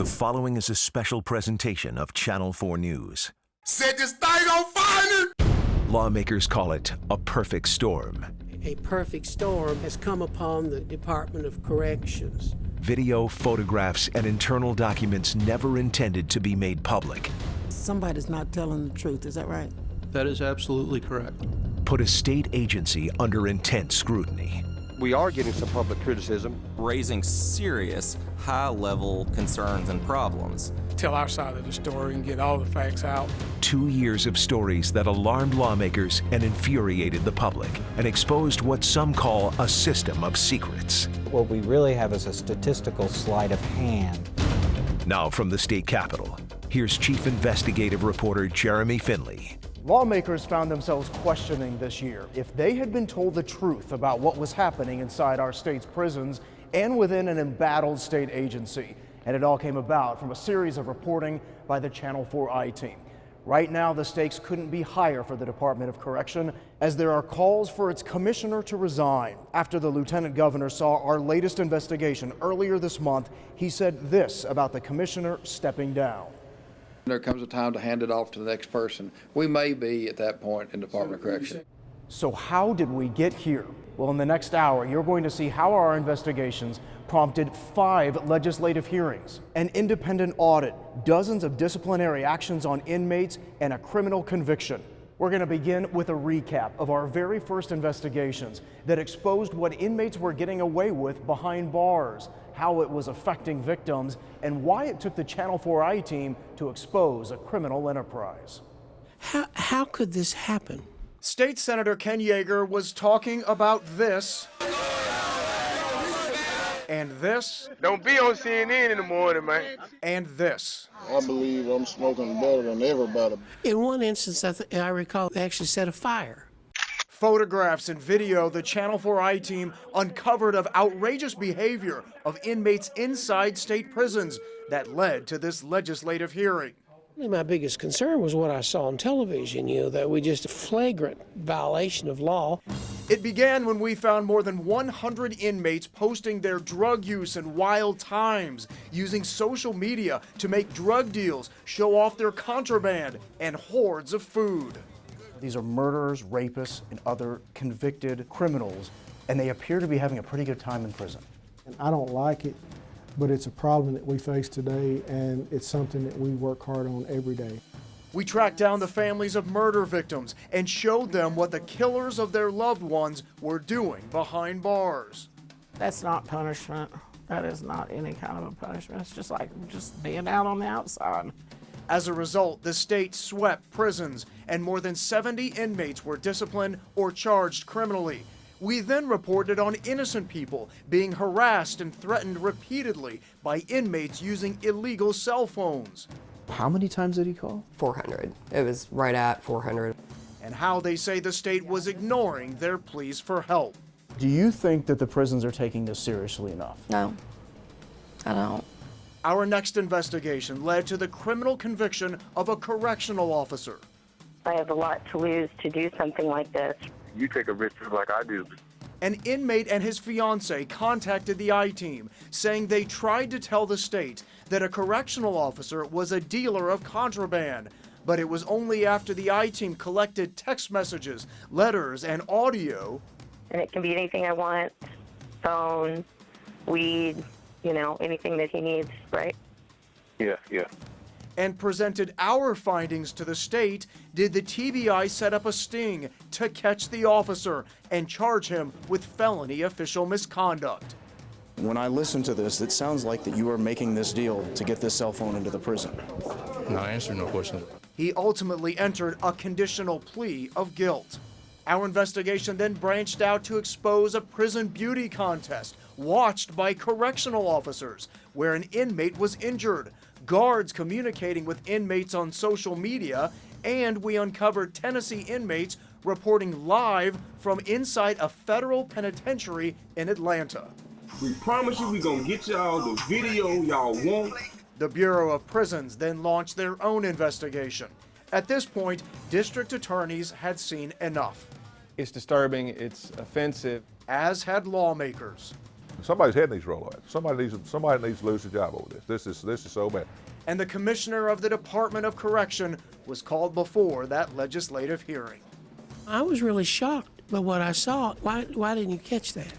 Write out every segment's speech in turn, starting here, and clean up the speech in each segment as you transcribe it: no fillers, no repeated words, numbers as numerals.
The following is a special presentation of Channel 4 News. Set this thing on fire! Lawmakers call it a perfect storm. A perfect storm has come upon the Department of Corrections. Video, photographs, and internal documents never intended to be made public. Somebody's not telling the truth, is that right? That is absolutely correct. Put a state agency under intense scrutiny. We are getting some public criticism. Raising serious, high-level concerns and problems. Tell our side of the story and get all the facts out. 2 years of stories that alarmed lawmakers and infuriated the public and exposed what some call a system of secrets. What we really have is a statistical sleight of hand. Now from the state capitol, here's Chief Investigative Reporter Jeremy Finley. Lawmakers found themselves questioning this year if they had been told the truth about what was happening inside our state's prisons and within an embattled state agency. And it all came about from a series of reporting by the Channel 4 I-team. Right now, the stakes couldn't be higher for the Department of Correction as there are calls for its commissioner to resign. After the lieutenant governor saw our latest investigation earlier this month, he said this about the commissioner stepping down. There comes a time to hand it off to the next person. We may be at that point in Department of Correction. So how did we get here? Well, in the next hour, you're going to see how our investigations prompted 5 legislative hearings, an independent audit, dozens of disciplinary actions on inmates, and a criminal conviction. We're going to begin with a recap of our very first investigations that exposed what inmates were getting away with behind bars, how it was affecting victims, and why it took the Channel 4 I-team to expose a criminal enterprise. How could this happen? State Senator Ken Yeager was talking about this and this. Don't be on CNN in the morning, man. And this. I believe I'm smoking better than everybody. In one instance, I recall they actually set a fire. Photographs and video the Channel 4 I-team uncovered of outrageous behavior of inmates inside state prisons that led to this legislative hearing. My biggest concern was what I saw on television, that we just a flagrant violation of law. It began when we found more than 100 inmates posting their drug use and wild times, using social media to make drug deals, show off their contraband, and hordes of food. These are murderers, rapists, and other convicted criminals, and they appear to be having a pretty good time in prison. And I don't like it, but it's a problem that we face today, and it's something that we work hard on every day. We tracked down the families of murder victims and showed them what the killers of their loved ones were doing behind bars. That's not punishment. That is not any kind of a punishment. It's just like being out on the outside. As a result, the state swept prisons, and more than 70 inmates were disciplined or charged criminally. We then reported on innocent people being harassed and threatened repeatedly by inmates using illegal cell phones. How many times did he call? 400. It was right at 400. And how they say the state was ignoring their pleas for help. Do you think that the prisons are taking this seriously enough? No, I don't. Our next investigation led to the criminal conviction of a correctional officer. I have a lot to lose to do something like this. You take a risk like I do. An inmate and his fiancée contacted the I-team, saying they tried to tell the state that a correctional officer was a dealer of contraband, but it was only after the I-team collected text messages, letters, and audio. And it can be anything I want, phone, weed, anything that he needs, right? Yeah. And presented our findings to the state, did the TBI set up a sting to catch the officer and charge him with felony official misconduct. When I listen to this, it sounds like that you are making this deal to get this cell phone into the prison. No, I answer no questions. He ultimately entered a conditional plea of guilt. Our investigation then branched out to expose a prison beauty contest watched by correctional officers where an inmate was injured, guards communicating with inmates on social media, and we uncovered Tennessee inmates reporting live from inside a federal penitentiary in Atlanta. We promise you we're gonna get y'all the video y'all want. The Bureau of Prisons then launched their own investigation. At this point, district attorneys had seen enough. It's disturbing, it's offensive. As had lawmakers. Somebody's head needs to roll away. Somebody needs to lose their job over this. This is so bad. And the commissioner of the Department of Correction was called before that legislative hearing. I was really shocked by what I saw. Why didn't you catch that?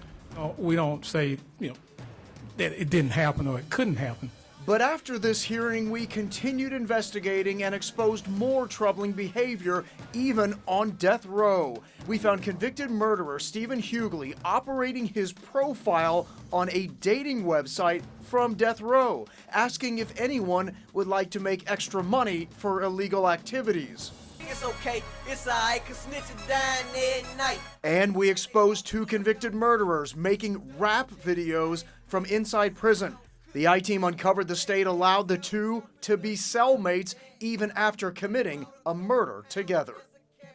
We don't say, that it didn't happen or it couldn't happen. But after this hearing, we continued investigating and exposed more troubling behavior, even on death row. We found convicted murderer Stephen Hughley operating his profile on a dating website from death row, asking if anyone would like to make extra money for illegal activities. It's okay, it's alright, cause snitches dying at night. And we exposed 2 convicted murderers making rap videos from inside prison. The I-Team uncovered the state allowed the 2 to be cellmates even after committing a murder together.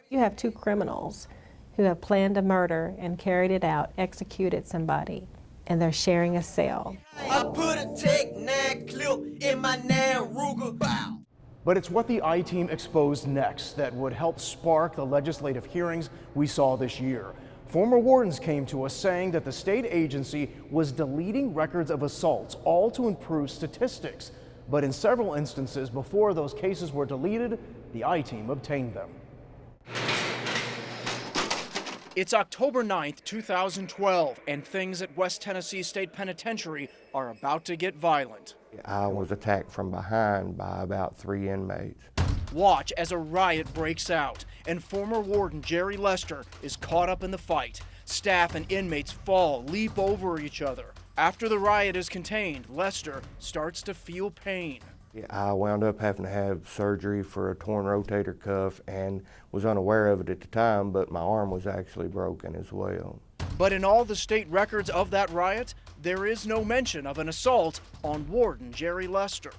You have 2 criminals who have planned a murder and carried it out, executed somebody, and they're sharing a cell. I put a Tech 9 clip in my 9 Ruger. Bow. But it's what the I-Team exposed next that would help spark the legislative hearings we saw this year. Former wardens came to us saying that the state agency was deleting records of assaults, all to improve statistics. But in several instances, before those cases were deleted, the I-Team obtained them. It's October 9th, 2012, and things at West Tennessee State Penitentiary are about to get violent. I was attacked from behind by about 3 inmates. Watch as a riot breaks out, and former warden Jerry Lester is caught up in the fight. Staff and inmates fall, leap over each other. After the riot is contained, Lester starts to feel pain. I wound up having to have surgery for a torn rotator cuff and was unaware of it at the time, but my arm was actually broken as well. But in all the state records of that riot, there is no mention of an assault on warden Jerry Lester.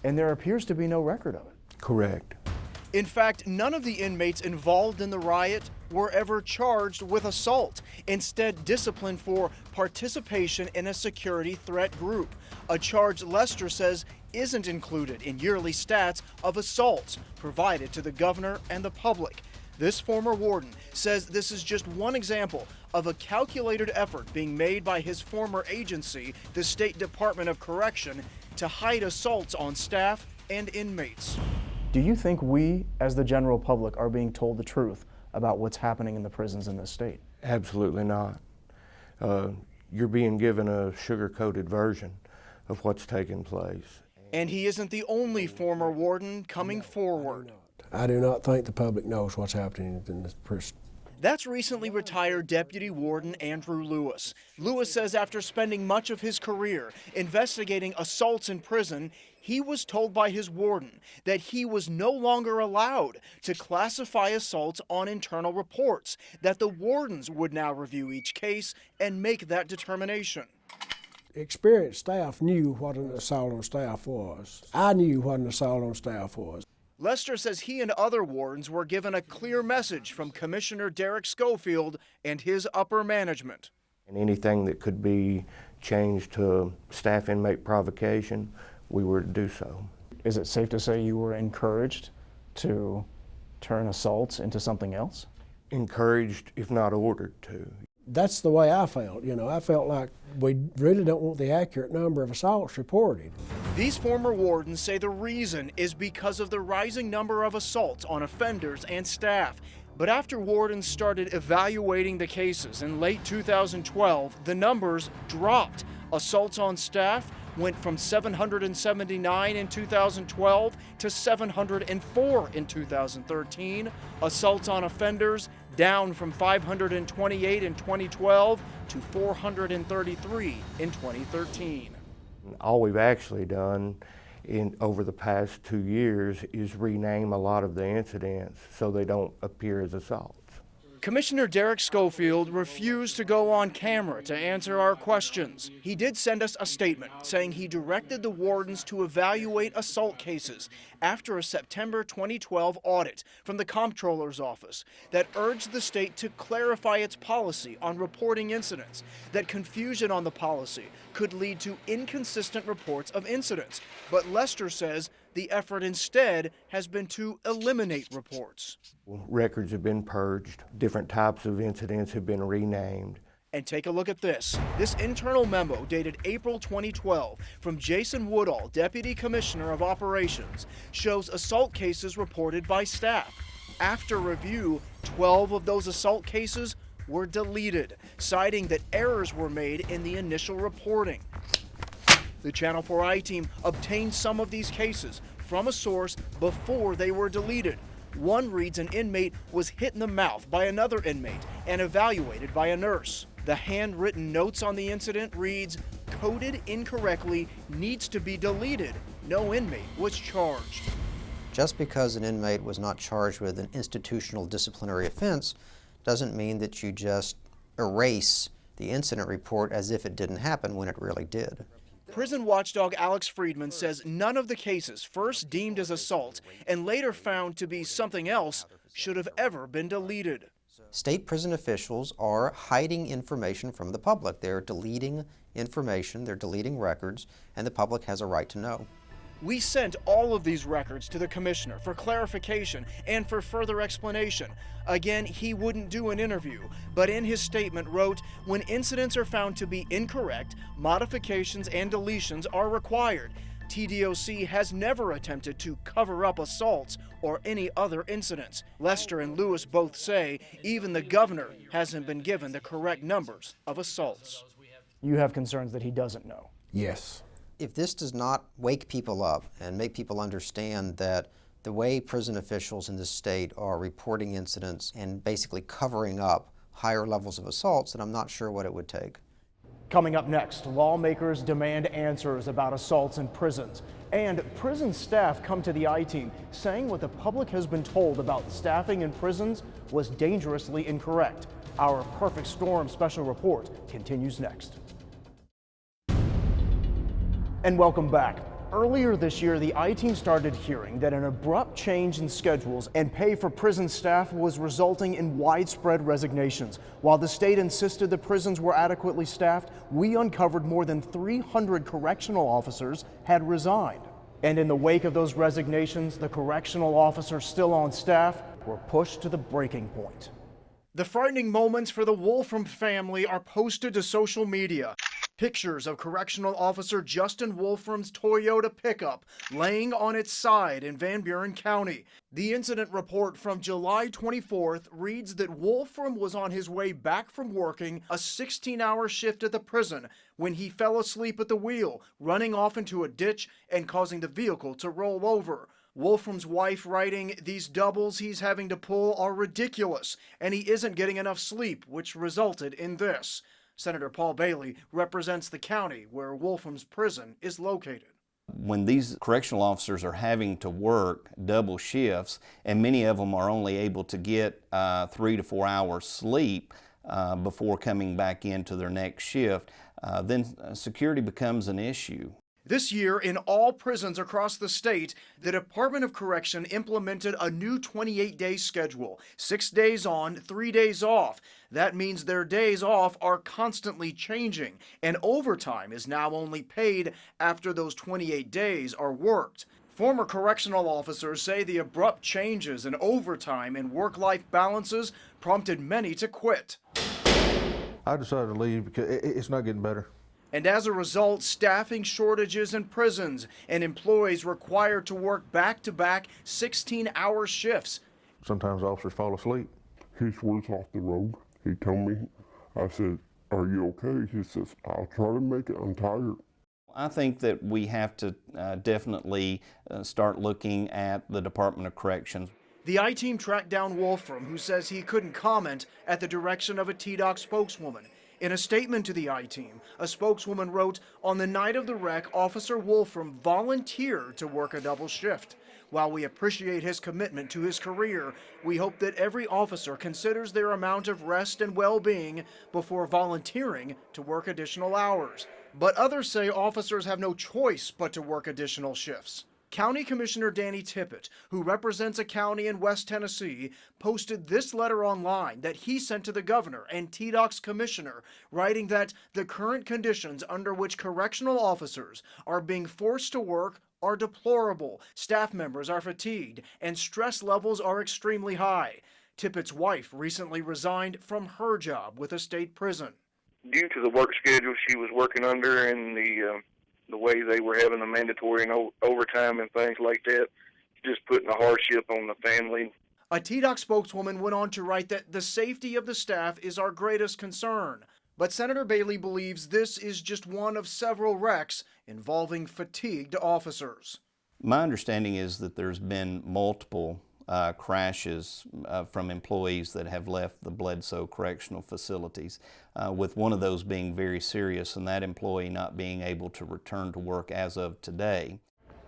And there appears to be no record of it. Correct. In fact, none of the inmates involved in the riot were ever charged with assault, instead disciplined for participation in a security threat group, a charge Lester says isn't included in yearly stats of assaults provided to the governor and the public. This former warden says this is just one example of a calculated effort being made by his former agency, the State Department of Correction, to hide assaults on staff and inmates. Do you think we, as the general public, are being told the truth about what's happening in the prisons in this state? Absolutely not. You're being given a sugar-coated version of what's taking place. And he isn't the only former warden coming forward. I do not think the public knows what's happening in this prison. That's recently retired Deputy Warden Andrew Lewis. Lewis says after spending much of his career investigating assaults in prison, he was told by his warden that he was no longer allowed to classify assaults on internal reports, that the wardens would now review each case and make that determination. Experienced staff knew what an assault on staff was. I knew what an assault on staff was. Lester says he and other wardens were given a clear message from Commissioner Derek Schofield and his upper management. And anything that could be changed to staff inmate provocation, we were to do so. Is it safe to say you were encouraged to turn assaults into something else? Encouraged, if not ordered to. That's the way I felt. I felt like we really don't want the accurate number of assaults reported. These former wardens say the reason is because of the rising number of assaults on offenders and staff. But after wardens started evaluating the cases in late 2012, the numbers dropped. Assaults on staff went from 779 in 2012 to 704 in 2013. Assaults on offenders down from 528 in 2012 to 433 in 2013. All we've actually done over the past 2 years is rename a lot of the incidents so they don't appear as assaults. Commissioner Derek Schofield refused to go on camera to answer our questions. He did send us a statement saying he directed the wardens to evaluate assault cases after a September 2012 audit from the Comptroller's Office that urged the state to clarify its policy on reporting incidents, that confusion on the policy could lead to inconsistent reports of incidents. But Lester says the effort instead has been to eliminate reports. Records have been purged, different types of incidents have been renamed. And take a look at this. This internal memo dated April 2012 from Jason Woodall, Deputy Commissioner of Operations, shows assault cases reported by staff. After review, 12 of those assault cases were deleted, citing that errors were made in the initial reporting. The Channel 4i team obtained some of these cases from a source before they were deleted. One reads an inmate was hit in the mouth by another inmate and evaluated by a nurse. The handwritten notes on the incident reads, coded incorrectly, needs to be deleted. No inmate was charged. Just because an inmate was not charged with an institutional disciplinary offense doesn't mean that you just erase the incident report as if it didn't happen when it really did. Prison watchdog Alex Friedman says none of the cases first deemed as assault and later found to be something else should have ever been deleted. State prison officials are hiding information from the public. They're deleting information, they're deleting records, and the public has a right to know. We sent all of these records to the commissioner for clarification and for further explanation. Again, he wouldn't do an interview, but in his statement wrote, when incidents are found to be incorrect, modifications and deletions are required. TDOC has never attempted to cover up assaults or any other incidents. Lester and Lewis both say even the governor hasn't been given the correct numbers of assaults. You have concerns that he doesn't know? Yes. If this does not wake people up and make people understand that the way prison officials in this state are reporting incidents and basically covering up higher levels of assaults, then I'm not sure what it would take. Coming up next, lawmakers demand answers about assaults in prisons. And prison staff come to the I-Team saying what the public has been told about staffing in prisons was dangerously incorrect. Our Perfect Storm special report continues next. And welcome back. Earlier this year, the I-Team started hearing that an abrupt change in schedules and pay for prison staff was resulting in widespread resignations. While the state insisted the prisons were adequately staffed, we uncovered more than 300 correctional officers had resigned. And in the wake of those resignations, the correctional officers still on staff were pushed to the breaking point. The frightening moments for the Wolfram family are posted to social media. Pictures of Correctional Officer Justin Wolfram's Toyota pickup laying on its side in Van Buren County. The incident report from July 24th reads that Wolfram was on his way back from working a 16-hour shift at the prison when he fell asleep at the wheel, running off into a ditch and causing the vehicle to roll over. Wolfram's wife writing, "These doubles he's having to pull are ridiculous, and he isn't getting enough sleep, which resulted in this." Senator Paul Bailey represents the county where Wolfram's prison is located. When these correctional officers are having to work double shifts, and many of them are only able to get 3 to 4 hours sleep before coming back into their next shift, then security becomes an issue. This year, in all prisons across the state, the Department of Correction implemented a new 28-day schedule, 6 days on, 3 days off. That means their days off are constantly changing, and overtime is now only paid after those 28 days are worked. Former correctional officers say the abrupt changes in overtime and work-life balances prompted many to quit. I decided to leave because it's not getting better. And as a result, staffing shortages in prisons and employees required to work back-to-back 16-hour shifts. Sometimes officers fall asleep. He swerves off the road. He told me, I said, "Are you okay?" He says, "I'll try to make it. I'm tired." I think that we have to definitely start looking at the Department of Corrections. The I-Team tracked down Wolfram, who says he couldn't comment at the direction of a TDOC spokeswoman. In a statement to the I-Team, a spokeswoman wrote, "On the night of the wreck, Officer Wolfram volunteered to work a double shift. While we appreciate his commitment to his career, we hope that every officer considers their amount of rest and well-being before volunteering to work additional hours." But others say officers have no choice but to work additional shifts. County Commissioner Danny Tippett, who represents a county in West Tennessee, posted this letter online that he sent to the governor and TDOC's commissioner, writing that the current conditions under which correctional officers are being forced to work are deplorable, staff members are fatigued, and stress levels are extremely high. Tippett's wife recently resigned from her job with a state prison. due to the work schedule she was working under and the way they were having the mandatory and overtime and things like that, just putting a hardship on the family. A TDOC spokeswoman went on to write that the safety of the staff is our greatest concern. But Senator Bailey believes this is just one of several wrecks involving fatigued officers. My understanding is that there's been multiple crashes from employees that have left the Bledsoe Correctional Facilities, with one of those being very serious and that employee not being able to return to work as of today.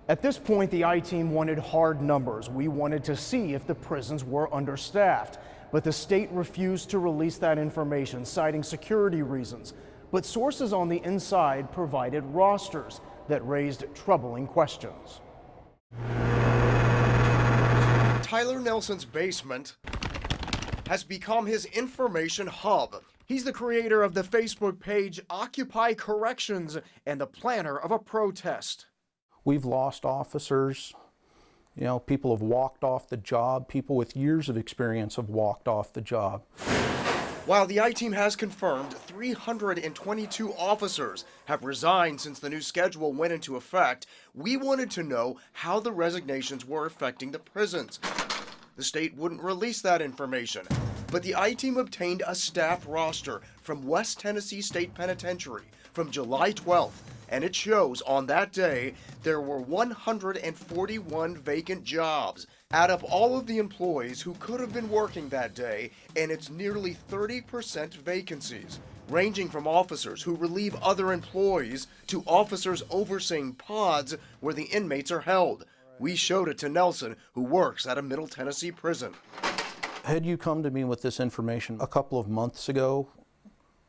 At this point, the I-Team wanted hard numbers. We wanted to see if the prisons were understaffed, but the state refused to release that information, citing security reasons. But sources on the inside provided rosters that raised troubling questions. Tyler Nelson's basement has become his information hub. He's the creator of the Facebook page Occupy Corrections and the planner of a protest. We've lost officers. You know, people have walked off the job. People with years of experience have walked off the job. While the I-Team has confirmed 322 officers have resigned since the new schedule went into effect, we wanted to know how the resignations were affecting the prisons. The state wouldn't release that information, but the I-Team obtained a staff roster from West Tennessee State Penitentiary from July 12th, and it shows on that day there were 141 vacant jobs. Add up all of the employees who could have been working that day, and it's nearly 30% vacancies, ranging from officers who relieve other employees to officers overseeing pods where the inmates are held. We showed it to Nelson, who works at a Middle Tennessee prison. Had you come to me with this information a couple of months ago,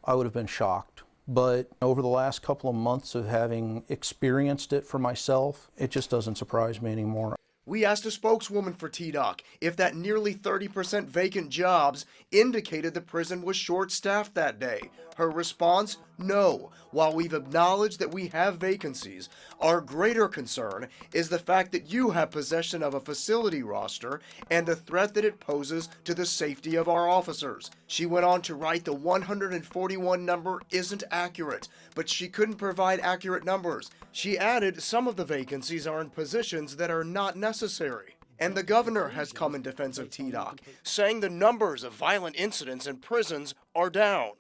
I would have been shocked. But over the last couple of months of having experienced it for myself, it just doesn't surprise me anymore. We asked a spokeswoman for TDOC if that nearly 30% vacant jobs indicated the prison was short-staffed that day. Her response, no. While we've acknowledged that we have vacancies, our greater concern is the fact that you have possession of a facility roster and the threat that it poses to the safety of our officers. She went on to write the 141 number isn't accurate, but she couldn't provide accurate numbers. She added some of the vacancies are in positions that are not necessary. And the governor has come in defense of TDOC, saying the numbers of violent incidents in prisons are down.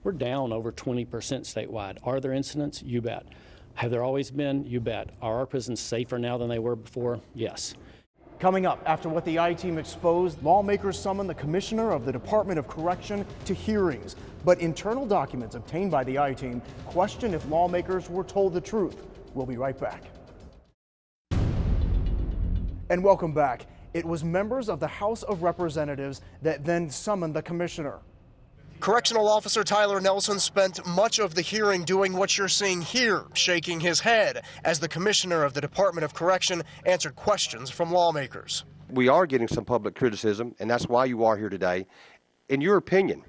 We're down over 20% statewide. Are there incidents? You bet. Have there always been? You bet. Are our prisons safer now than they were before? Yes. Coming up, after what the I-Team exposed, lawmakers summoned the commissioner of the Department of Correction to hearings. But internal documents obtained by the I-Team question if lawmakers were told the truth. We'll be right back. And welcome back. It was members of the House of Representatives that then summoned the commissioner. Correctional Officer Tyler Nelson spent much of the hearing doing what you're seeing here, shaking his head, as the commissioner of the Department of Correction answered questions from lawmakers. We are getting some public criticism, and that's why you are here today. In your opinion,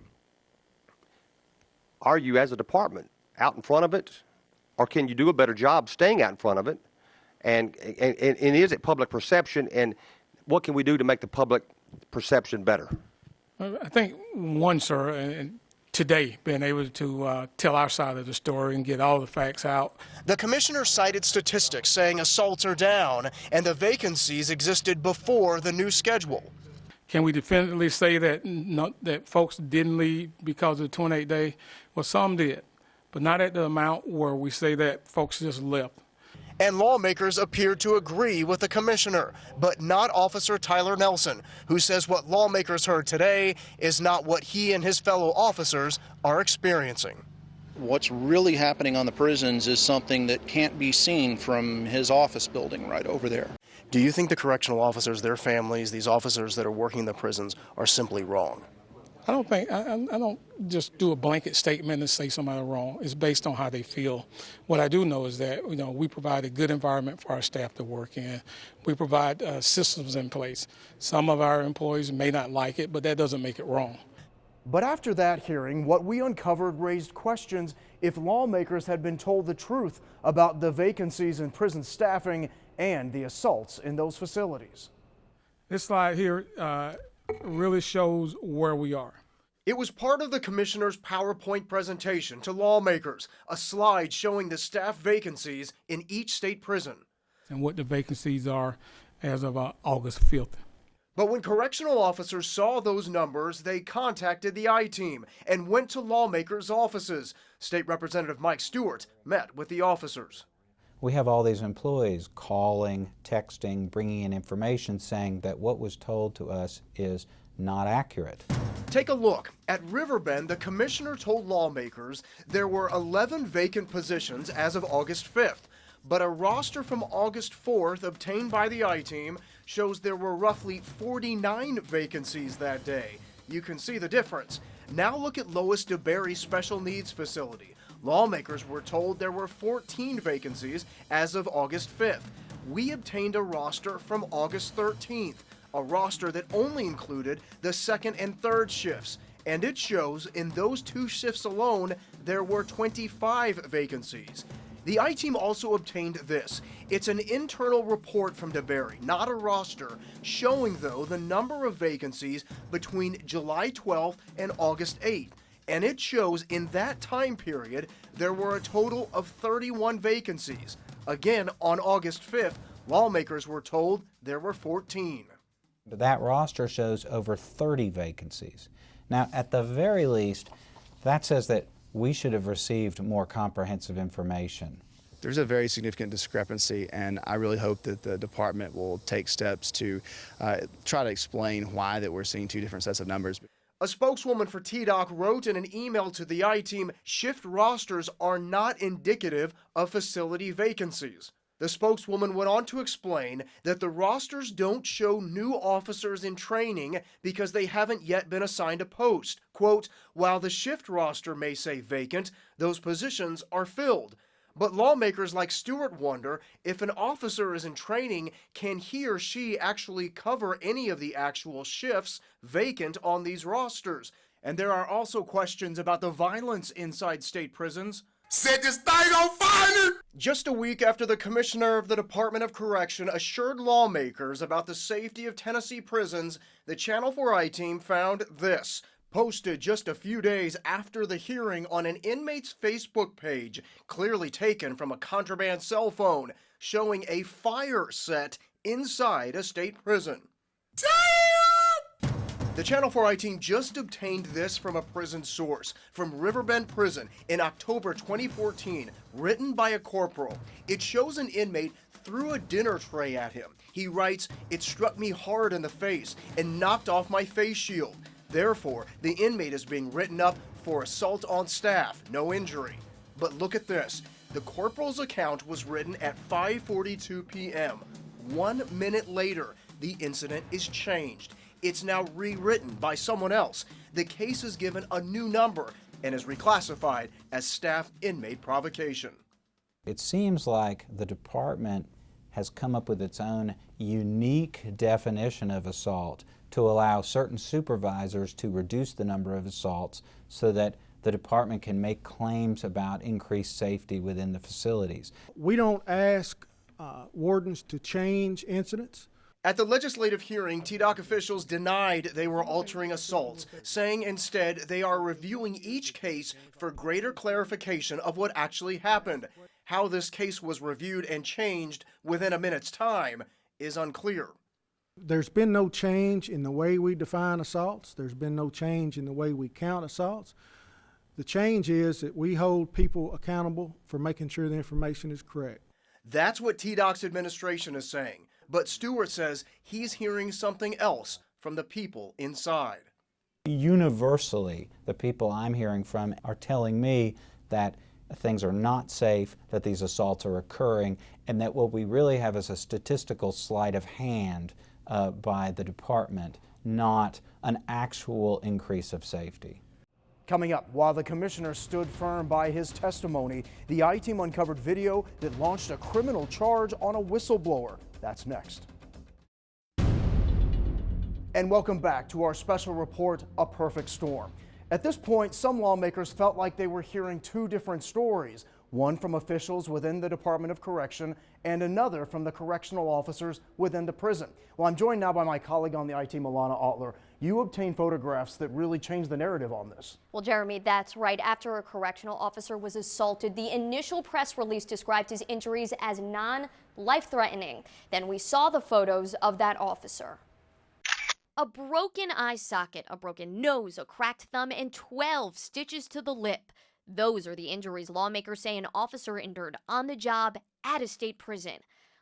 are you as a department out in front of it, or can you do a better job staying out in front of it? And is it public perception, and what can we do to make the public perception better? I think one, sir, and today being able to tell our side of the story and get all the facts out. The commissioner cited statistics saying assaults are down and the vacancies existed before the new schedule. Can we definitively say that that folks didn't leave because of the 28-day? Well, some did, but not at the amount where we say that folks just left. And lawmakers appeared to agree with the commissioner, but not Officer Tyler Nelson, who says what lawmakers heard today is not what he and his fellow officers are experiencing. What's really happening on the prisons is something that can't be seen from his office building right over there. Do you think the correctional officers, their families, these officers that are working the prisons are simply wrong? I don't think, I don't just do a blanket statement and say somebody's wrong. It's based on how they feel. What I do know is that, we provide a good environment for our staff to work in. We provide systems in place. Some of our employees may not like it, but that doesn't make it wrong. But after that hearing, what we uncovered raised questions if lawmakers had been told the truth about the vacancies in prison staffing and the assaults in those facilities. This slide here really shows where we are. It was part of the commissioner's PowerPoint presentation to lawmakers, a slide showing the staff vacancies in each state prison. And what the vacancies are as of August 5th. But when correctional officers saw those numbers, they contacted the I-Team and went to lawmakers' offices. State Representative Mike Stewart met with the officers. We have all these employees calling, texting, bringing in information saying that what was told to us is not accurate. Take a look. At Riverbend, the commissioner told lawmakers there were 11 vacant positions as of August 5th, but a roster from August 4th obtained by the I-Team shows there were roughly 49 vacancies that day. You can see the difference. Now look at Lois DeBerry Special Needs Facility. Lawmakers were told there were 14 vacancies as of August 5th. We obtained a roster from August 13th, a roster that only included the second and third shifts, and it shows in those 2 shifts alone there were 25 vacancies. The I-Team also obtained this. It's an internal report from DeBerry, not a roster, showing though the number of vacancies between July 12th and August 8th. And it shows in that time period there were a total of 31 vacancies. Again, on August 5th, lawmakers were told there were 14. That roster shows over 30 vacancies. Now, at the very least, that says that we should have received more comprehensive information. There's a very significant discrepancy, and I really hope that the department will take steps to try to explain why that we're seeing 2 different sets of numbers. A spokeswoman for TDOC wrote in an email to the I-Team, shift rosters are not indicative of facility vacancies. The spokeswoman went on to explain that the rosters don't show new officers in training because they haven't yet been assigned a post. Quote, while the shift roster may say vacant, those positions are filled. But lawmakers like Stewart wonder if an officer is in training, can he or she actually cover any of the actual shifts vacant on these rosters? And there are also questions about the violence inside state prisons. Set this thing on fire! Just a week after the commissioner of the Department of Correction assured lawmakers about the safety of Tennessee prisons, the Channel 4 I-Team found this, posted just a few days after the hearing on an inmate's Facebook page, clearly taken from a contraband cell phone, showing a fire set inside a state prison. The Channel 4 I-Team just obtained this from a prison source, from Riverbend Prison in October 2014, written by a corporal. It shows an inmate threw a dinner tray at him. He writes, "It struck me hard in the face and knocked off my face shield." Therefore, the inmate is being written up for assault on staff, no injury. But look at this. The corporal's account was written at 5:42 p.m. 1 minute later, the incident is changed. It's now rewritten by someone else. The case is given a new number and is reclassified as staff inmate provocation. It seems like the department has come up with its own unique definition of assault to allow certain supervisors to reduce the number of assaults so that the department can make claims about increased safety within the facilities. We don't ask wardens to change incidents. At the legislative hearing, TDOC officials denied they were altering assaults, saying instead they are reviewing each case for greater clarification of what actually happened. How this case was reviewed and changed within a minute's time is unclear. There's been no change in the way we define assaults. There's been no change in the way we count assaults. The change is that we hold people accountable for making sure the information is correct. That's what TDOC's administration is saying. But Stewart says he's hearing something else from the people inside. Universally, the people I'm hearing from are telling me that things are not safe, that these assaults are occurring, and that what we really have is a statistical sleight of hand by the department, not an actual increase of safety. Coming up, while the commissioner stood firm by his testimony, the I-Team uncovered video that launched a criminal charge on a whistleblower. That's next. And welcome back to our special report, A Perfect Storm. At this point, some lawmakers felt like they were hearing 2 different stories. one from officials within the Department of Correction and another from the correctional officers within the prison. Well, I'm joined now by my colleague on the IT, Milana Otler. You obtained photographs that really changed the narrative on this. Well, Jeremy, that's right. After a correctional officer was assaulted, the initial press release described his injuries as non-life-threatening. Then we saw the photos of that officer. A broken eye socket, a broken nose, a cracked thumb, and 12 stitches to the lip. Those are the injuries lawmakers say an officer endured on the job at a state prison.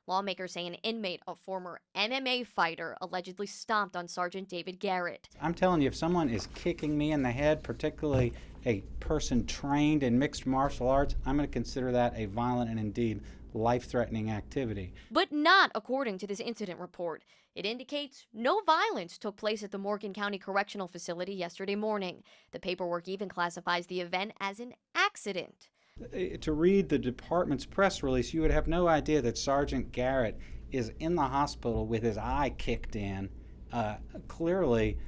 Lawmakers say an inmate, a former MMA fighter, allegedly stomped on Sergeant David Garrett. I'm telling you, if someone is kicking me in the head, particularly a person trained in mixed martial arts, I'm going to consider that a violent and indeed life-threatening activity. But not according to this incident report. It indicates no violence took place at the Morgan County Correctional Facility yesterday morning. The paperwork even classifies the event as an accident. To read the department's press release, you would have no idea that Sergeant Garrett is in the hospital with his eye kicked in, clearly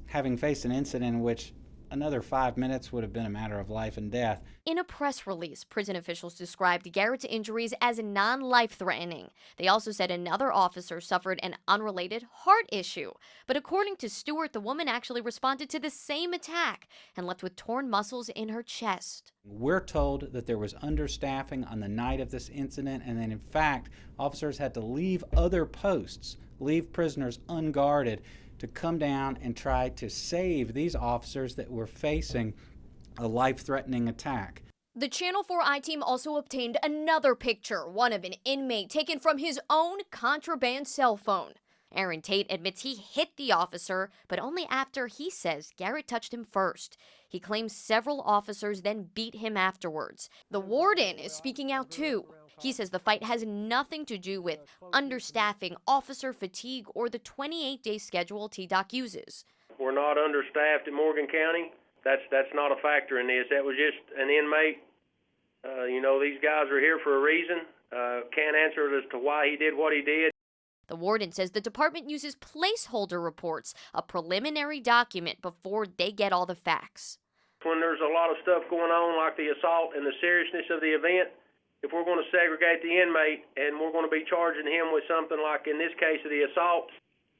having faced an incident in which another 5 minutes would have been a matter of life and death. In a press release, prison officials described Garrett's injuries as non-life-threatening. They also said another officer suffered an unrelated heart issue. But according to Stewart, the woman actually responded to the same attack and left with torn muscles in her chest. We're told that there was understaffing on the night of this incident, and that in fact, officers had to leave other posts, leave prisoners unguarded, to come down and try to save these officers that were facing a life-threatening attack. The Channel 4i team also obtained another picture, one of an inmate taken from his own contraband cell phone. Aaron Tate admits he hit the officer, but only after he says Garrett touched him first. He claims several officers then beat him afterwards. The warden is speaking out too. He says the fight has nothing to do with understaffing, officer fatigue, or the 28-day schedule TDOC uses. We're not understaffed in Morgan County. That's not a factor in this. That was just an inmate. These guys are here for a reason. Can't answer as to why he did what he did. The warden says the department uses placeholder reports, a preliminary document, before they get all the facts. When there's a lot of stuff going on, like the assault and the seriousness of the event, if we're going to segregate the inmate and we're going to be charging him with something like, in this case, of the assault,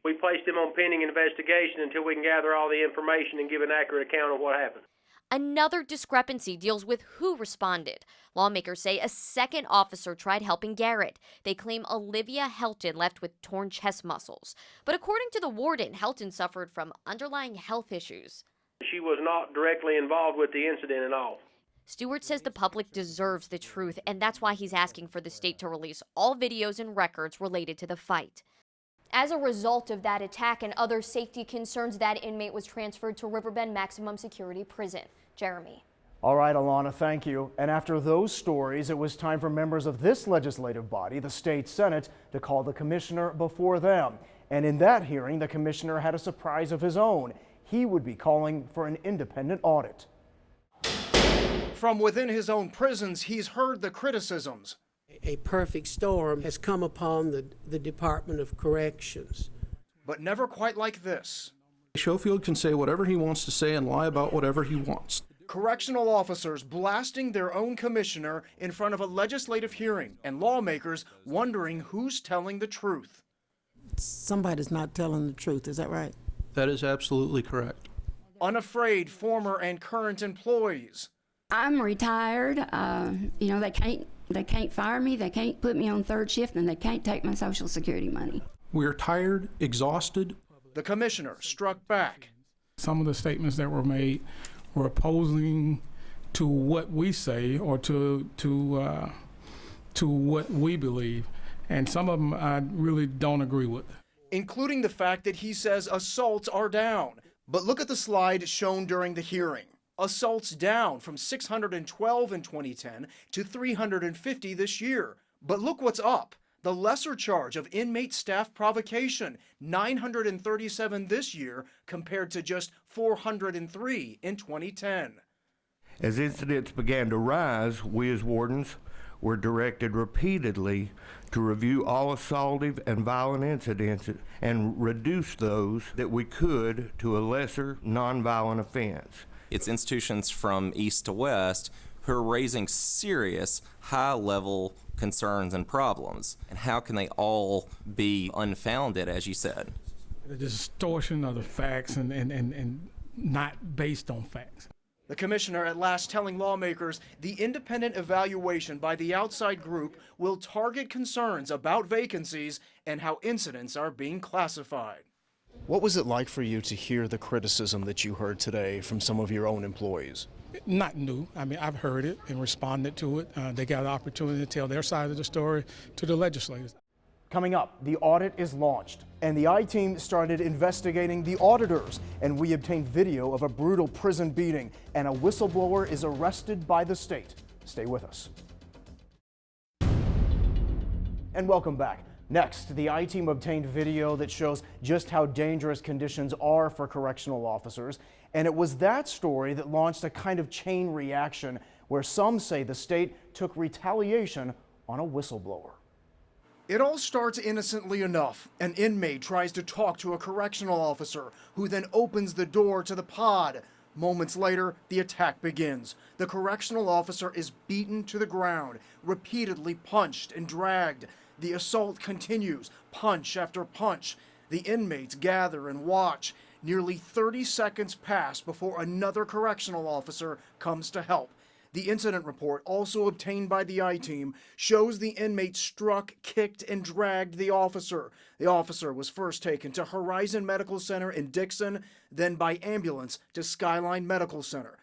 we placed him on pending investigation until we can gather all the information and give an accurate account of what happened. Another discrepancy deals with who responded. Lawmakers say a second officer tried helping Garrett. They claim Olivia Helton left with torn chest muscles. But according to the warden, Helton suffered from underlying health issues. She was not directly involved with the incident at all. Stewart says the public deserves the truth, and that's why he's asking for the state to release all videos and records related to the fight. As a result of that attack and other safety concerns, that inmate was transferred to Riverbend Maximum Security Prison. Jeremy. All right, Alana, thank you. And after those stories, it was time for members of this legislative body, the state Senate, to call the commissioner before them. And in that hearing, the commissioner had a surprise of his own. He would be calling for an independent audit. From within his own prisons, he's heard the criticisms. A perfect storm has come upon the Department of Corrections. But never quite like this. Schofield can say whatever he wants to say and lie about whatever he wants. Correctional officers blasting their own commissioner in front of a legislative hearing, and lawmakers wondering who's telling the truth. Somebody's not telling the truth, is that right? That is absolutely correct. Unafraid former and current employees. I'm retired. They can't fire me. They can't put me on third shift, and they can't take my Social Security money. We're tired, exhausted. The commissioner struck back. Some of the statements that were made were opposing to what we say or to what we believe, and some of them I really don't agree with. Including the fact that he says assaults are down. But look at the slide shown during the hearing. Assaults down from 612 in 2010 to 350 this year. But look what's up. The lesser charge of inmate staff provocation, 937 this year compared to just 403 in 2010. As incidents began to rise, we as wardens were directed repeatedly to review all assaultive and violent incidents and reduce those that we could to a lesser nonviolent offense. It's institutions from east to west who are raising serious, high-level concerns and problems. And how can they all be unfounded, as you said? The distortion of the facts and not based on facts. The commissioner at last telling lawmakers the independent evaluation by the outside group will target concerns about vacancies and how incidents are being classified. What was it like for you to hear the criticism that you heard today from some of your own employees? Not new. I mean, I've heard it and responded to it. They got an opportunity to tell their side of the story to the legislators. Coming up, the audit is launched, and the I-Team started investigating the auditors, and we obtained video of a brutal prison beating, and a whistleblower is arrested by the state. Stay with us. And welcome back. Next, the I-Team obtained video that shows just how dangerous conditions are for correctional officers, and it was that story that launched a kind of chain reaction where some say the state took retaliation on a whistleblower. It all starts innocently enough. An inmate tries to talk to a correctional officer who then opens the door to the pod. Moments later, the attack begins. The correctional officer is beaten to the ground, repeatedly punched and dragged. The assault continues, punch after punch. The inmates gather and watch. Nearly 30 seconds pass before another correctional officer comes to help. The incident report, also obtained by the I-Team, shows the inmate struck, kicked, and dragged the officer. The officer was first taken to Horizon Medical Center in Dixon, then by ambulance to Skyline Medical Center.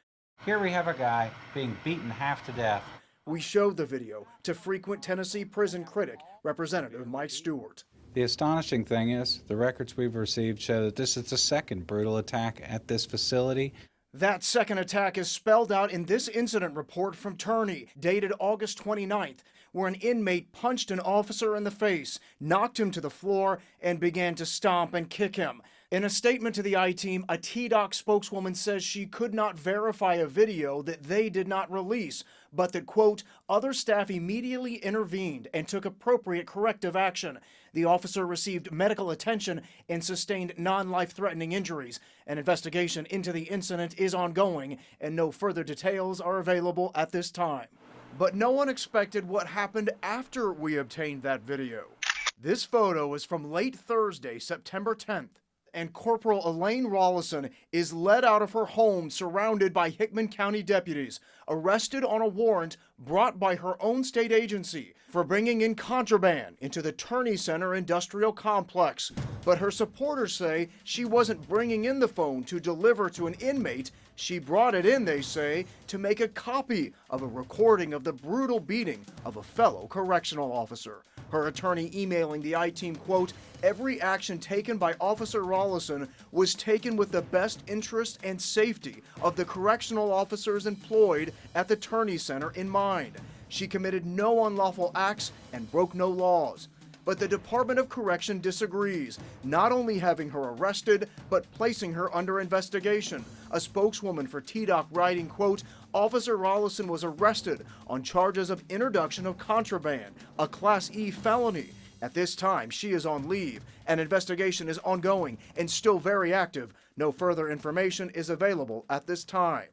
Here we have a guy being beaten half to death. We showed the video to frequent Tennessee prison critic, Representative Mike Stewart. The astonishing thing is, the records we've received show that this is the second brutal attack at this facility. That second attack is spelled out in this incident report from Turney, dated August 29th, where an inmate punched an officer in the face, knocked him to the floor, and began to stomp and kick him. In a statement to the I-Team, a TDOC spokeswoman says she could not verify a video that they did not release, but that, quote, other staff immediately intervened and took appropriate corrective action. The officer received medical attention and sustained non-life-threatening injuries. An investigation into the incident is ongoing, and no further details are available at this time. But no one expected what happened after we obtained that video. This photo is from late Thursday, September 10th. And Corporal Elaine Rollison is led out of her home surrounded by Hickman County deputies, arrested on a warrant brought by her own state agency for bringing in contraband into the Turney Center industrial complex. But her supporters say she wasn't bringing in the phone to deliver to an inmate. She brought it in, they say, to make a copy of a recording of the brutal beating of a fellow correctional officer. Her attorney emailing the I-Team, quote, every action taken by Officer Rollison was taken with the best interest and safety of the correctional officers employed at the Turney Center in mind. She committed no unlawful acts and broke no laws. But the Department of Correction disagrees, not only having her arrested, but placing her under investigation. A spokeswoman for TDOC writing, quote, Officer Rollison was arrested on charges of introduction of contraband, a Class E felony. At this time, she is on leave. An investigation is ongoing and still very active. No further information is available at this time.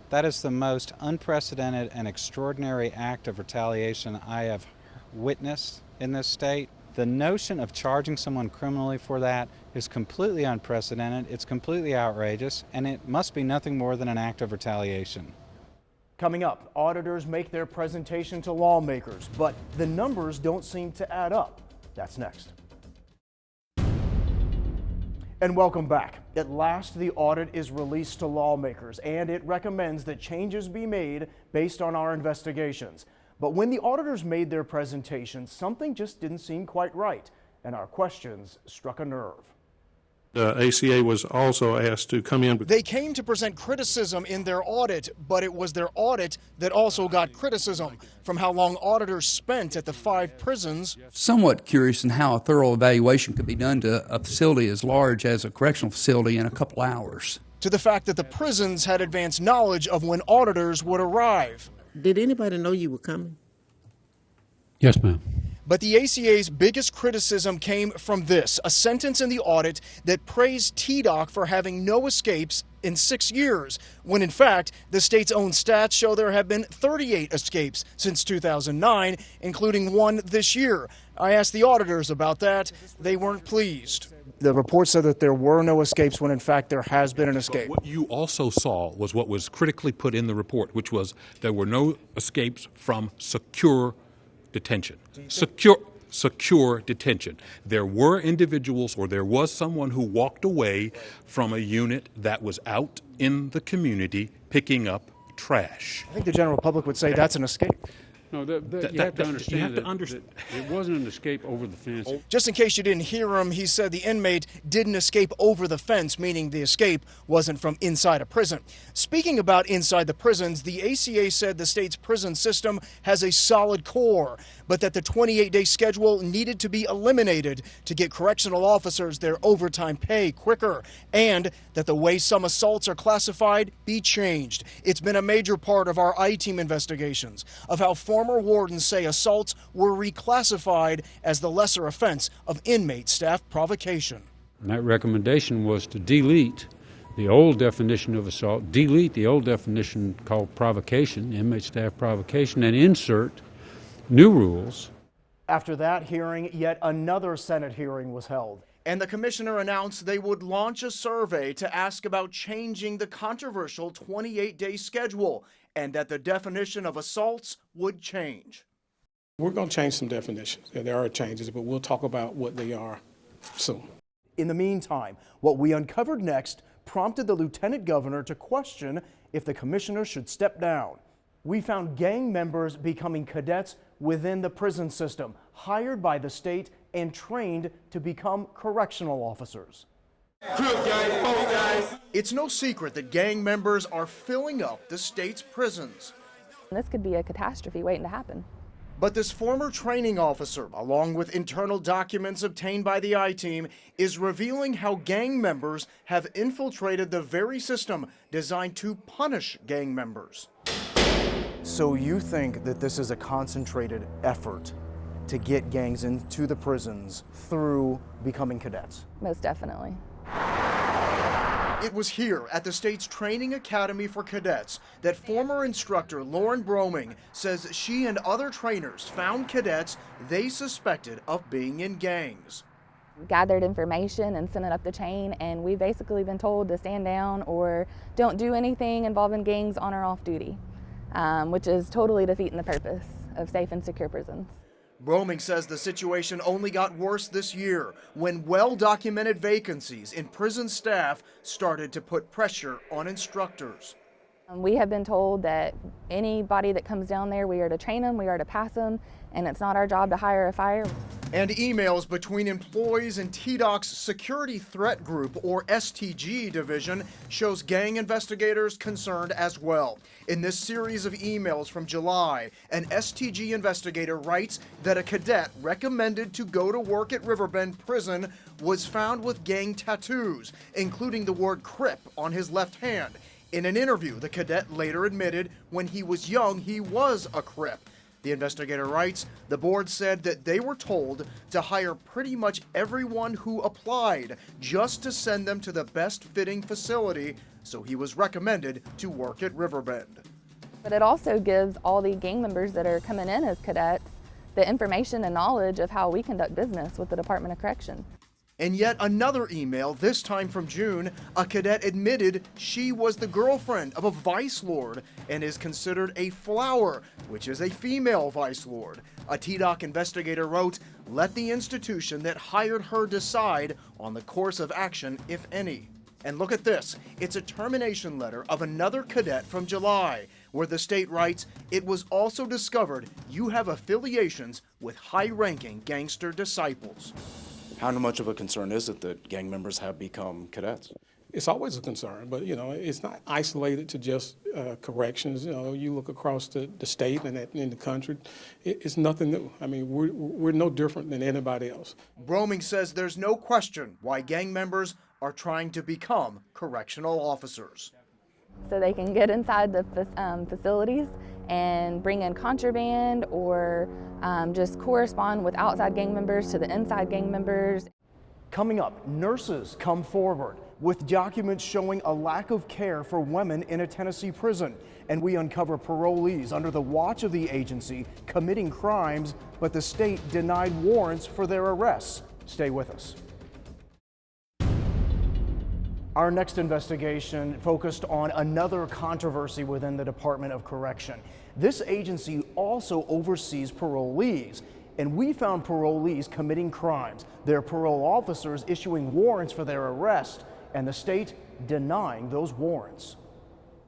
That is the most unprecedented and extraordinary act of retaliation I have witnessed in this state. The notion of charging someone criminally for that is completely unprecedented, it's completely outrageous, and it must be nothing more than an act of retaliation. Coming up, auditors make their presentation to lawmakers, but the numbers don't seem to add up. That's next. And welcome back. At last, the audit is released to lawmakers, and it recommends that changes be made based on our investigations. But when the auditors made their presentation, something just didn't seem quite right, and our questions struck a nerve. ACA was also asked to come in. They came to present criticism in their audit, but it was their audit that also got criticism from how long auditors spent at the 5 prisons. Somewhat curious in how a thorough evaluation could be done to a facility as large as a correctional facility in a couple hours. To the fact that the prisons had advanced knowledge of when auditors would arrive. Did anybody know you were coming? Yes, ma'am. But the ACA's biggest criticism came from this, a sentence in the audit that praised TDOC for having no escapes in 6 years, when in fact, the state's own stats show there have been 38 escapes since 2009, including one this year. I asked the auditors about that. They weren't pleased. The report said that there were no escapes when in fact there has been an escape. What you also saw was what was critically put in the report, which was there were no escapes from secure detention. Secure detention. There were individuals, or there was someone who walked away from a unit that was out in the community picking up trash. I think the general public would say that's an escape. No, you have to understand that it wasn't an escape over the fence. Just in case you didn't hear him, he said the inmate didn't escape over the fence, meaning the escape wasn't from inside a prison. Speaking about inside the prisons, the ACA said the state's prison system has a solid core, but that the 28-day schedule needed to be eliminated to get correctional officers their overtime pay quicker, and that the way some assaults are classified be changed. It's been a major part of our I-Team investigations of how former wardens say assaults were reclassified as the lesser offense of inmate staff provocation. And that recommendation was to delete the old definition of assault, delete the old definition called provocation, inmate staff provocation, and insert new rules. After that hearing, yet another Senate hearing was held. And the commissioner announced they would launch a survey to ask about changing the controversial 28-day schedule, and that the definition of assaults would change. We're going to change some definitions. There are changes, but we'll talk about what they are soon. In the meantime, what we uncovered next prompted the lieutenant governor to question if the commissioner should step down. We found gang members becoming cadets within the prison system, hired by the state and trained to become correctional officers. It's no secret that gang members are filling up the state's prisons. This could be a catastrophe waiting to happen. But this former training officer, along with internal documents obtained by the I-Team, is revealing how gang members have infiltrated the very system designed to punish gang members. So you think that this is a concentrated effort to get gangs into the prisons through becoming cadets? Most definitely. It was here at the state's Training Academy for Cadets that former instructor Lauren Broming says she and other trainers found cadets they suspected of being in gangs. Gathered information and sent it up the chain, and we've basically been told to stand down or don't do anything involving gangs on or off duty, which is totally defeating the purpose of safe and secure prisons. Broming says the situation only got worse this year when well-documented vacancies in prison staff started to put pressure on instructors. We have been told that anybody that comes down there, we are to train them, we are to pass them, and it's not our job to hire or fire. And emails between employees and TDOC's Security Threat Group, or STG division, shows gang investigators concerned as well. In this series of emails from July, an STG investigator writes that a cadet recommended to go to work at Riverbend Prison was found with gang tattoos, including the word Crip on his left hand. In an interview, the cadet later admitted when he was young he was a Crip. The investigator writes, the board said that they were told to hire pretty much everyone who applied just to send them to the best fitting facility, so he was recommended to work at Riverbend. But it also gives all the gang members that are coming in as cadets the information and knowledge of how we conduct business with the Department of Correction. In yet another email, this time from June, a cadet admitted she was the girlfriend of a vice lord and is considered a flower, which is a female vice lord. A TDOC investigator wrote, let the institution that hired her decide on the course of action, if any. And look at this. It's a termination letter of another cadet from July, where the state writes, it was also discovered you have affiliations with high-ranking gangster disciples. How much of a concern is it that gang members have become cadets? It's always a concern, but it's not isolated to just corrections. You look across the state and in the country, it's nothing new. I mean, we're no different than anybody else. Broming says there's no question why gang members are trying to become correctional officers. So they can get inside the facilities and bring in contraband or just correspond with outside gang members to the inside gang members. Coming up, nurses come forward with documents showing a lack of care for women in a Tennessee prison. And we uncover parolees under the watch of the agency committing crimes, but the state denied warrants for their arrests. Stay with us. Our next investigation focused on another controversy within the Department of Correction. This agency also oversees parolees, and we found parolees committing crimes, their parole officers issuing warrants for their arrest, and the state denying those warrants.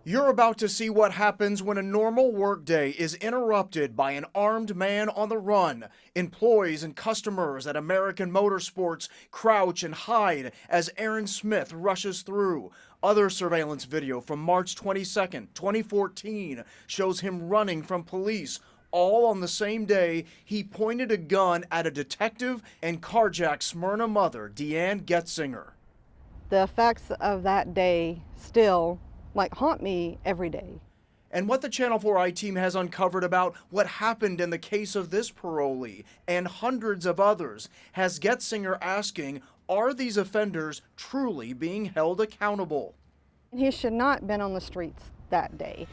You're about to see what happens when a normal workday is interrupted by an armed man on the run. Employees and customers at American Motorsports crouch and hide as Aaron Smith rushes through. Other surveillance video from March 22nd, 2014 shows him running from police. All on the same day, he pointed a gun at a detective and carjacked Smyrna mother, Deanne Getzinger. The effects of that day still haunt me every day. And what the Channel 4i team has uncovered about what happened in the case of this parolee and hundreds of others has Getzinger asking, are these offenders truly being held accountable? He should not have been on the streets that day.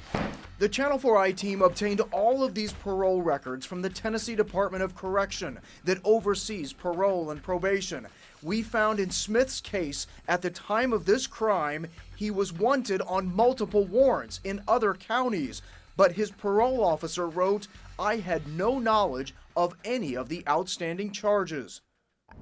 The Channel 4i team obtained all of these parole records from the Tennessee Department of Correction that oversees parole and probation. We found in Smith's case, at the time of this crime, he was wanted on multiple warrants in other counties, but his parole officer wrote, "I had no knowledge of any of the outstanding charges."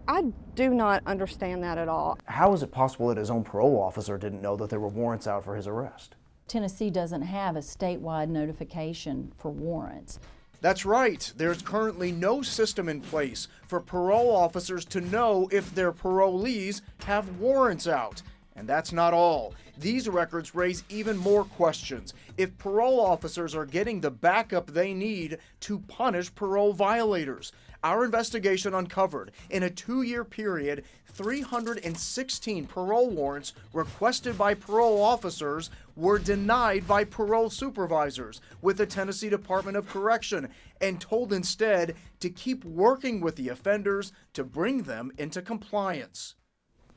I do not understand that at all. How is it possible that his own parole officer didn't know that there were warrants out for his arrest? Tennessee doesn't have a statewide notification for warrants. That's right. There's currently no system in place for parole officers to know if their parolees have warrants out. And that's not all. These records raise even more questions. If parole officers are getting the backup they need to punish parole violators. Our investigation uncovered, in a 2-year period, 316 parole warrants requested by parole officers were denied by parole supervisors with the Tennessee Department of Correction and told instead to keep working with the offenders to bring them into compliance.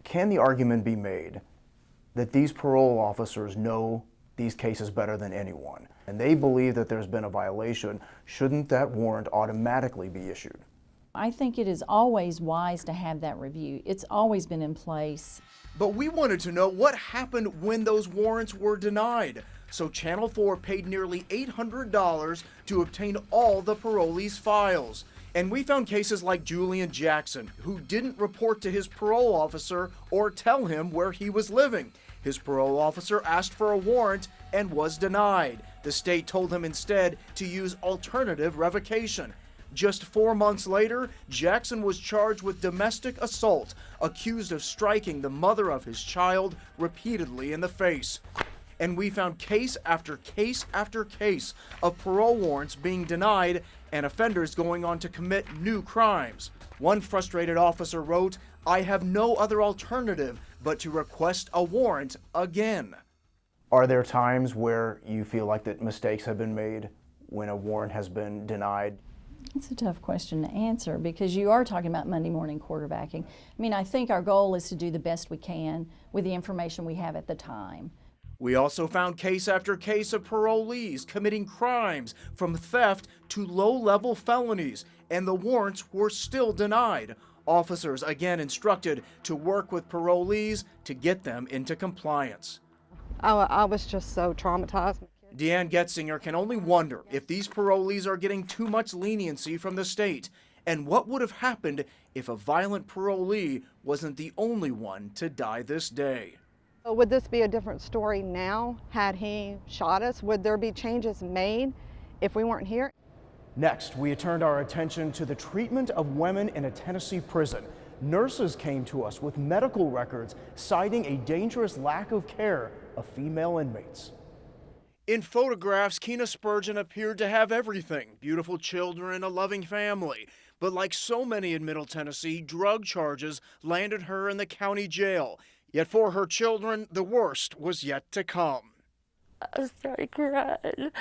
Can the argument be made that these parole officers know these cases better than anyone, and they believe that there's been a violation? Shouldn't that warrant automatically be issued? I think it is always wise to have that review. It's always been in place. But we wanted to know what happened when those warrants were denied. So Channel 4 paid nearly $800 to obtain all the parolees' files. And we found cases like Julian Jackson, who didn't report to his parole officer or tell him where he was living. His parole officer asked for a warrant and was denied. The state told him instead to use alternative revocation. Just 4 months later, Jackson was charged with domestic assault, accused of striking the mother of his child repeatedly in the face. And we found case after case after case of parole warrants being denied and offenders going on to commit new crimes. One frustrated officer wrote, "I have no other alternative but to request a warrant again." Are there times where you feel like that mistakes have been made when a warrant has been denied? It's a tough question to answer because you are talking about Monday morning quarterbacking. I mean, I think our goal is to do the best we can with the information we have at the time. We also found case after case of parolees committing crimes from theft to low-level felonies, and the warrants were still denied. Officers again instructed to work with parolees to get them into compliance. I was just so traumatized. Deanne Getzinger can only wonder if these parolees are getting too much leniency from the state, and what would have happened if a violent parolee wasn't the only one to die this day. Would this be a different story now had he shot us? Would there be changes made if we weren't here? Next, we turned our attention to the treatment of women in a Tennessee prison. Nurses came to us with medical records citing a dangerous lack of care of female inmates. In photographs, Keena Spurgeon appeared to have everything: beautiful children, a loving family. But like so many in Middle Tennessee, drug charges landed her in the county jail. Yet for her children, the worst was yet to come. I started crying.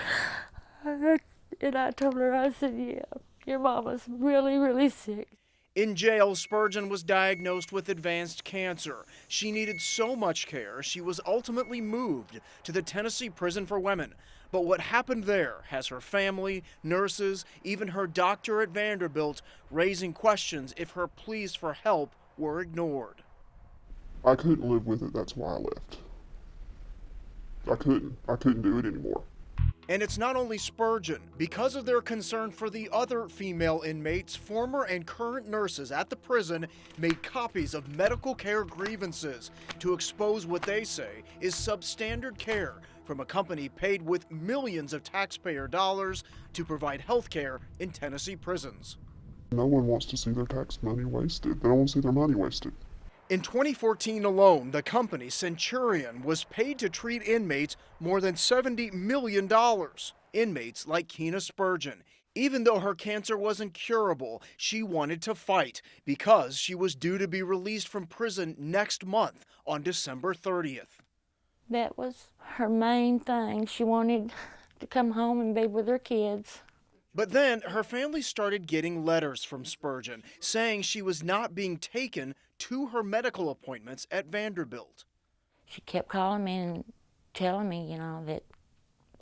And I told her, I said, yeah, your mama's really, really sick. In jail, Spurgeon was diagnosed with advanced cancer. She needed so much care, she was ultimately moved to the Tennessee Prison for Women. But what happened there has her family, nurses, even her doctor at Vanderbilt raising questions if her pleas for help were ignored. I couldn't live with it, that's why I left. I couldn't do it anymore. And it's not only Spurgeon. Because of their concern for the other female inmates, former and current nurses at the prison made copies of medical care grievances to expose what they say is substandard care from a company paid with millions of taxpayer dollars to provide health care in Tennessee prisons. No one wants to see their tax money wasted. They don't want to see their money wasted. In 2014 alone, the company Centurion was paid to treat inmates more than $70 million. Inmates like Keena Spurgeon. Even though her cancer wasn't curable, she wanted to fight because she was due to be released from prison next month on December 30th. That was her main thing. She wanted to come home and be with her kids. But then her family started getting letters from Spurgeon saying she was not being taken to her medical appointments at Vanderbilt. She kept calling me and telling me, that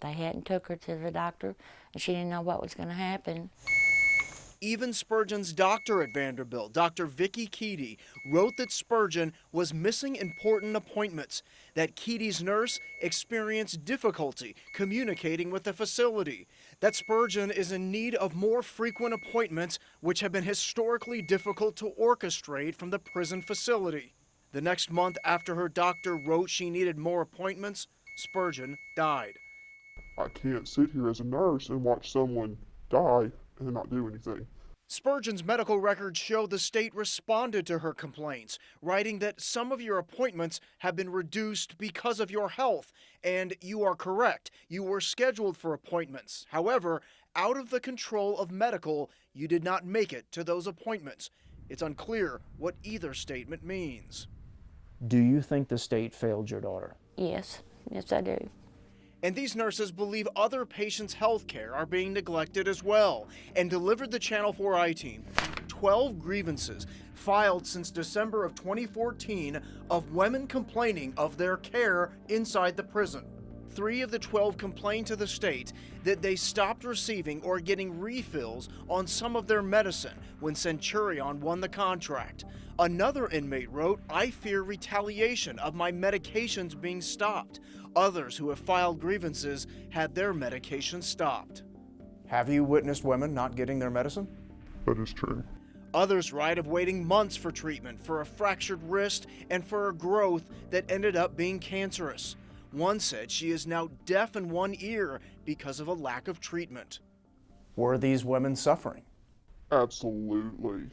they hadn't took her to the doctor and she didn't know what was going to happen. Even Spurgeon's doctor at Vanderbilt, Dr. Vicki Keedy, wrote that Spurgeon was missing important appointments, that Keedy's nurse experienced difficulty communicating with the facility, that Spurgeon is in need of more frequent appointments, which have been historically difficult to orchestrate from the prison facility. The next month after her doctor wrote she needed more appointments, Spurgeon died. I can't sit here as a nurse and watch someone die and not do anything. Spurgeon's medical records show the state responded to her complaints, writing that some of your appointments have been reduced because of your health, and you are correct, you were scheduled for appointments. However, out of the control of medical, you did not make it to those appointments. It's unclear what either statement means. Do you think the state failed your daughter? Yes, I do. And these nurses believe other patients' health care are being neglected as well, and delivered the Channel 4 I-Team 12 grievances filed since December of 2014 of women complaining of their care inside the prison. 3 of the 12 complained to the state that they stopped receiving or getting refills on some of their medicine when Centurion won the contract. Another inmate wrote, "I fear retaliation of my medications being stopped." Others who have filed grievances had their medication stopped. Have you witnessed women not getting their medicine? That is true. Others write of waiting months for treatment for a fractured wrist and for a growth that ended up being cancerous. One said she is now deaf in one ear because of a lack of treatment. Were these women suffering? Absolutely.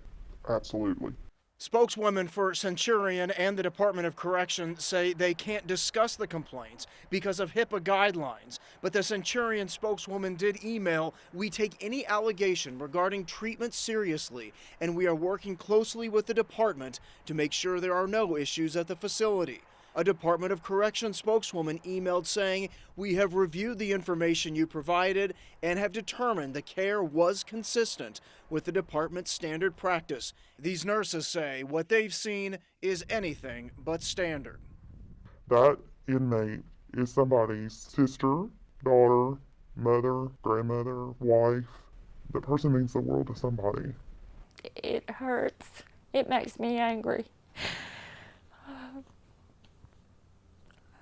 Absolutely. Spokeswomen for Centurion and the Department of Corrections say they can't discuss the complaints because of HIPAA guidelines, but the Centurion spokeswoman did email, "We take any allegation regarding treatment seriously, and we are working closely with the department to make sure there are no issues at the facility." A Department of Corrections spokeswoman emailed saying, "We have reviewed the information you provided and have determined the care was consistent with the department's standard practice." These nurses say what they've seen is anything but standard. That inmate is somebody's sister, daughter, mother, grandmother, wife. That person means the world to somebody. It hurts. It makes me angry.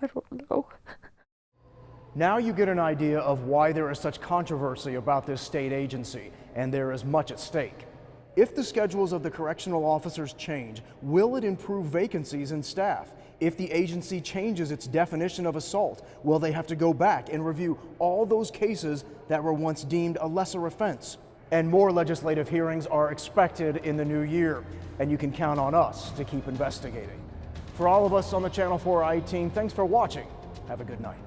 I don't know. Now you get an idea of why there is such controversy about this state agency, and there is much at stake. If the schedules of the correctional officers change, will it improve vacancies in staff? If the agency changes its definition of assault, will they have to go back and review all those cases that were once deemed a lesser offense? And more legislative hearings are expected in the new year, and you can count on us to keep investigating. For all of us on the Channel 4 I-Team, thanks for watching. Have a good night.